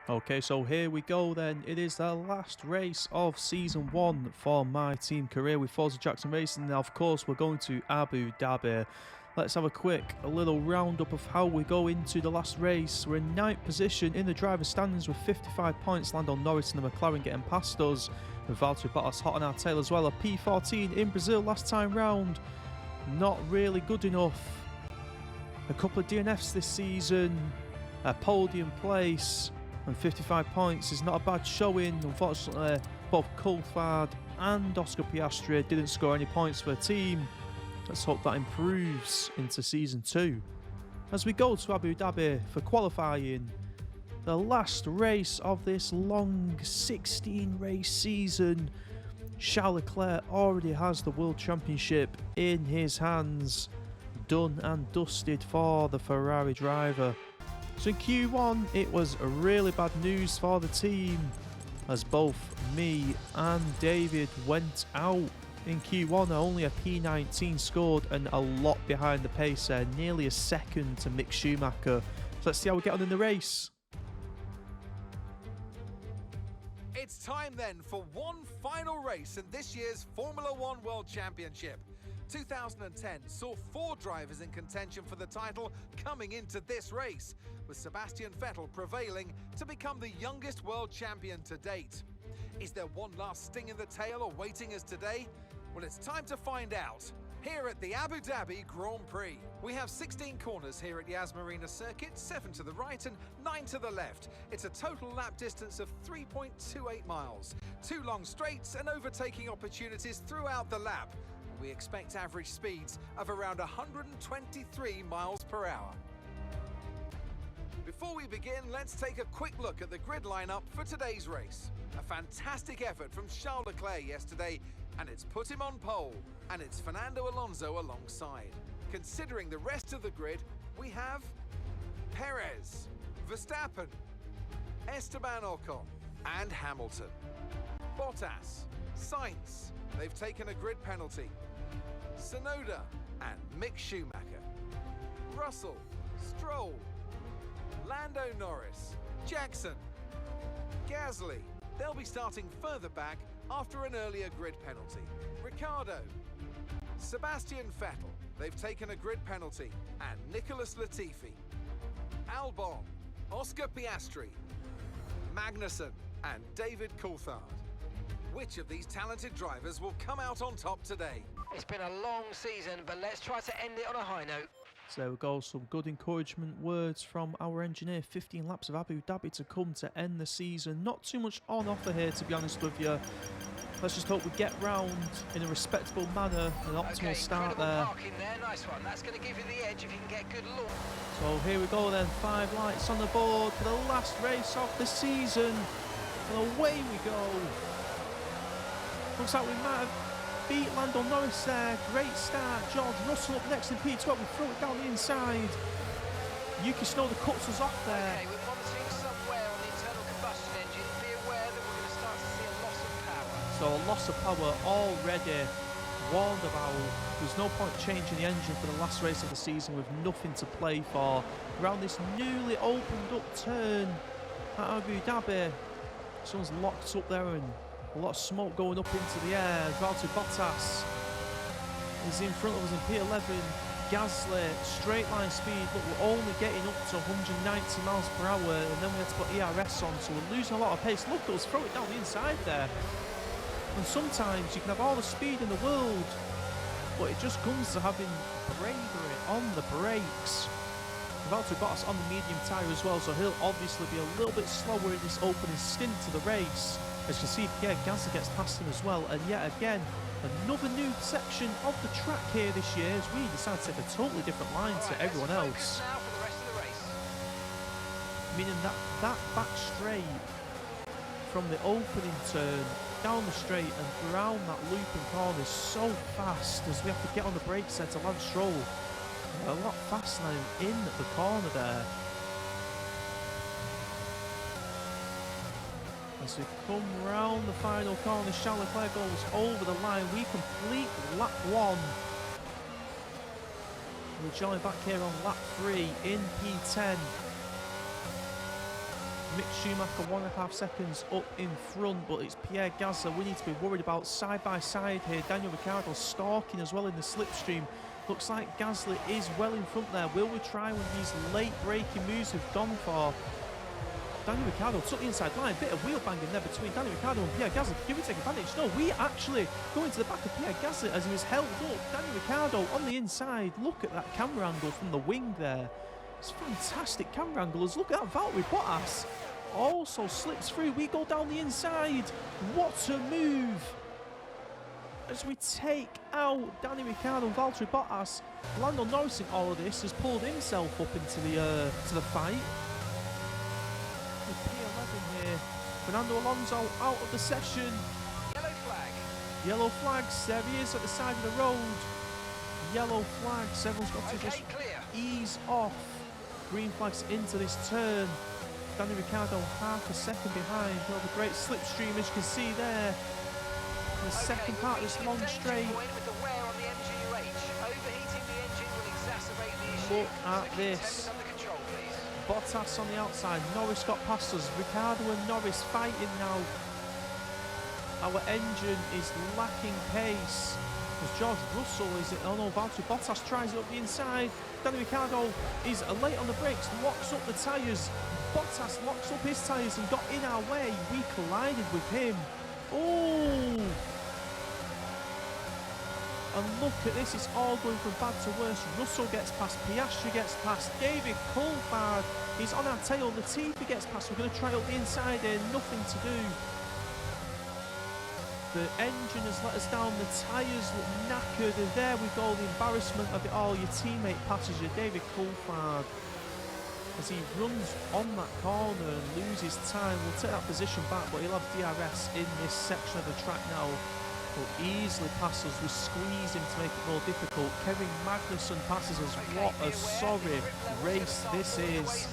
Okay, so here we go then. It is the last race of Season 1 for my team career with Forza Jackson Racing. Now, of course, we're going to Abu Dhabi. Let's have a little roundup of how we go into the last race. We're in 9th position in the driver's standings with 55 points. Lando Norris and the McLaren getting past us. With Valtteri Bottas hot on our tail as well. A P14 in Brazil last time round. Not really good enough. A couple of DNFs this season. A podium place. And 55 points is not a bad showing. Unfortunately, both Coulthard and Oscar Piastri didn't score any points for the team. Let's hope that improves into Season 2. As we go to Abu Dhabi for qualifying, the last race of this long 16-race season, Charles Leclerc already has the World Championship in his hands. Done and dusted for the Ferrari driver. So in Q1, it was really bad news for the team, as both me and David went out in Q1. Only a P19 scored and a lot behind the pace there, nearly a second to Mick Schumacher. So let's see how we get on in the race. It's time then for one final race in this year's Formula One World Championship. 2010 saw 4 drivers in contention for the title coming into this race, with Sebastian Vettel prevailing to become the youngest world champion to date. Is there one last sting in the tail awaiting us today? Well, it's time to find out. Here at the Abu Dhabi Grand Prix. We have 16 corners here at Yas Marina circuit, 7 to the right and 9 to the left. It's a total lap distance of 3.28 miles. 2 long straights and overtaking opportunities throughout the lap. We expect average speeds of around 123 miles per hour. Before we begin, let's take a quick look at the grid lineup for today's race. A fantastic effort from Charles Leclerc yesterday, and it's put him on pole, and it's Fernando Alonso alongside. Considering the rest of the grid, we have Perez, Verstappen, Esteban Ocon, and Hamilton. Bottas, Sainz, they've taken a grid penalty. Tsunoda and Mick Schumacher. Russell, Stroll, Lando Norris, Jackson, Gasly. They'll be starting further back after an earlier grid penalty. Ricciardo, Sebastian Vettel, they've taken a grid penalty, and Nicholas Latifi. Albon, Oscar Piastri, Magnussen, and David Coulthard. Which of these talented drivers will come out on top today? It's been a long season, but let's try to end it on a high note. So there we go, some good encouragement words from our engineer. 15 laps of Abu Dhabi to come to end the season. Not too much on offer here, to be honest with you. Let's just hope we get round in a respectable manner, an optimal start there. Parking there, nice one. That's going to give you the edge if you can get good look. So here we go then, 5 lights on the board for the last race of the season. And away we go. Looks like we might have beat Lando Norris there. Great start. George Russell up next in P12. We throw it down the inside. Yuki Tsunoda cuts us off there. Okay, we're monitoring somewhere on the internal combustion engine. Be aware that we're going to start to see a loss of power. So a loss of power already warned about. There's no point changing the engine for the last race of the season with nothing to play for. Around this newly opened up turn at Abu Dhabi. Someone's locked up there and a lot of smoke going up into the air. Valtteri Bottas is in front of us in P11. Gasly, straight line speed, but we're only getting up to 190 miles per hour, and then we have to put ERS on, so we're losing a lot of pace. Look at us throw it down the inside there. And sometimes you can have all the speed in the world, but it just comes to having bravery on the brakes. Valtteri Bottas on the medium tyre as well, so he'll obviously be a little bit slower in this opening stint to the race. As you can see, yeah, Gasly gets past him as well, and yet again, another new section of the track here this year as we decide to take a totally different line to everyone else. Now for the rest of the race. Meaning that back straight from the opening turn down the straight and around that looping corner is so fast as we have to get on the brakes there to Lance Stroll. A lot faster now in the corner there. As we come round the final corner, Charles Leclerc goes over the line. We complete lap 1. We're joined back here on lap 3 in P10. Mick Schumacher 1.5 seconds up in front, but it's Pierre Gasly we need to be worried about side by side here. Daniel Ricciardo stalking as well in the slipstream. Looks like Gasly is well in front there. Will we try one of these late braking moves we've gone for? Daniel Ricciardo took the inside line, bit of wheel banging there between Daniel Ricciardo and Pierre Gasly. Can we take advantage? No, we actually go into the back of Pierre Gasly as he was held up. Daniel Ricciardo on the inside. Look at that camera angle from the wing there. It's fantastic camera angles. Look at that Valtteri Bottas. Also slips through. We go down the inside. What a move. As we take out Danny Ricciardo and Valtteri Bottas. Lando Norris in all of this has pulled himself up into the fight. With P11 here. Fernando Alonso out of the session. Yellow flag. Yellow flags. There he is at the side of the road. Yellow flags. Everyone's got to just clear. Ease off. Green flags into this turn. Danny Ricciardo half a second behind. Well, the great slipstream as you can see there. The second part of this long straight. With the wear on the MGUH. Overheating the engine will exacerbate the issue. Look at this. Under control, please. Bottas on the outside. Norris got past us. Ricciardo and Norris fighting now. Our engine is lacking pace. As George Russell is it? Oh no, Valtteri Bottas tries it up the inside. Danny Ricciardo is late on the brakes, locks up the tyres. Bottas locks up his tyres and got in our way. We collided with him. Oh! And look at this, it's all going from bad to worse. Russell gets past, Piastri gets past, David Coulthard is on our tail. Latifi gets past. We're going to try up the inside here, nothing to do. The engine has let us down, the tyres look knackered, and there we go, the embarrassment of it all. Your teammate passes you, David Coulthard, as he runs on that corner and loses time. We'll take that position back, but he'll have DRS in this section of the track now. Will easily pass us, we squeeze him to make it more difficult. Kevin Magnussen passes us. What a sorry race this is.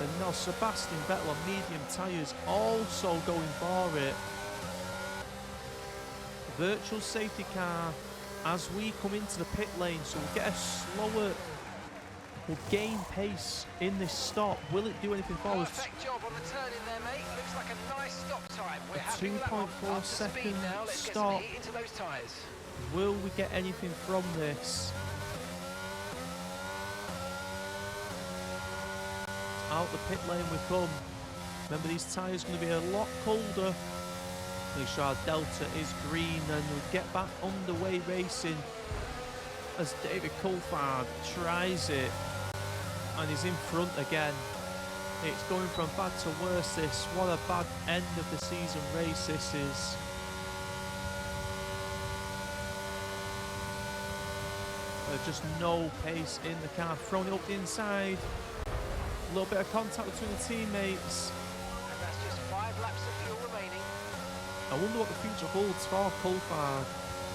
And now Sebastian Vettel on medium tyres also going for it. Virtual safety car as we come into the pit lane, so we'll get a slower, we'll gain pace in this stop. Will it do anything for us? Perfect job on the turn in there, mate. Looks like a nice stop time. We're happy with that one. 2.4 Up to speed second now. Let's get stop. some heat into those tyres. Will we get anything from this? Out the pit lane we come. Remember, these tyres are going to be a lot colder. Make sure our delta is green, and we'll get back underway racing as David Coulthard tries it and he's in front again. It's going from bad to worse this. What a bad end of the season race this is. There's just no pace in the car. Throwing it up the inside. A little bit of contact between the teammates. And that's just 5 laps of fuel remaining. I wonder what the future holds for Coulthard.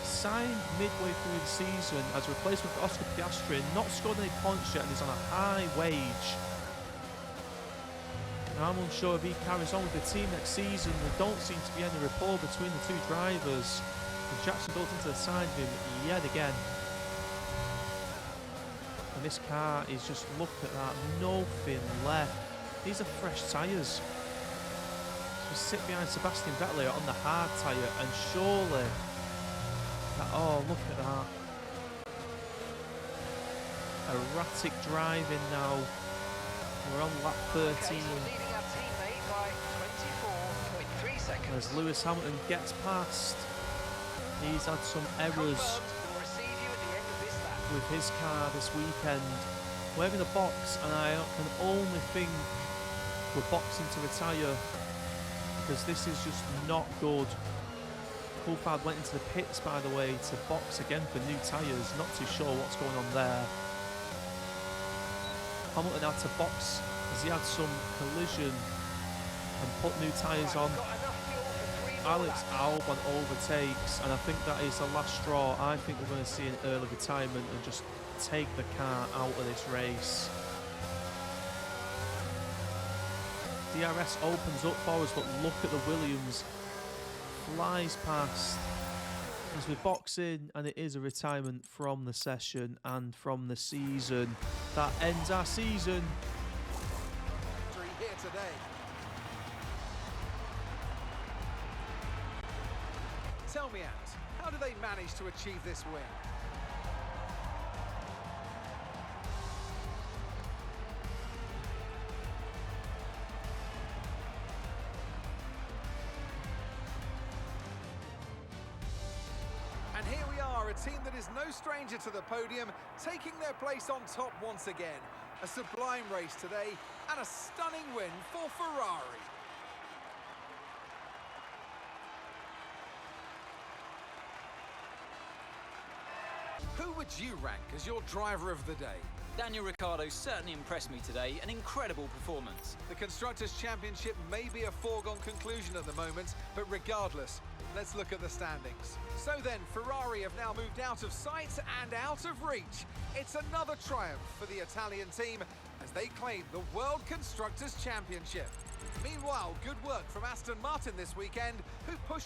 Signed midway through the season as a replacement for Oscar Piastri, not scored any points yet and is on a high wage. And I'm unsure if he carries on with the team next season. There don't seem to be any rapport between the two drivers. And Jackson goes into the side of him yet again. And this car is just, look at that, nothing left. These are fresh tyres. We sit behind Sebastian Vettel on the hard tyre, and surely that, oh, look at that, erratic driving now. We're on lap 13. Okay, so leading our teammate by 24.3 seconds. As Lewis Hamilton gets past, he's had some errors We'll receive you at the end of this lap. with his car this weekend. We're in the box, and I can only think we're boxing to retire, because this is just not good. Coulthard went into the pits, by the way, to box again for new tyres. Not too sure what's going on there. Hamilton had to box as he had some collision and put new tyres on. Alex Albon overtakes, and I think that is the last straw. I think we're going to see an early retirement and just take the car out of this race. DRS opens up for us, but look at the Williams. Flies past as we box in, and it is a retirement from the session and from the season. That ends our season. today. Tell me, Ant, how do they manage to achieve this win? And here we are, a team that is no stranger to the podium, taking their place on top once again. A sublime race today, and a stunning win for Ferrari. Who would you rank as your driver of the day? Daniel Ricciardo certainly impressed me today, an incredible performance. The Constructors' Championship may be a foregone conclusion at the moment, but regardless, let's look at the standings. So then, Ferrari have now moved out of sight and out of reach. It's another triumph for the Italian team as they claim the World Constructors' Championship. Meanwhile, good work from Aston Martin this weekend, who pushed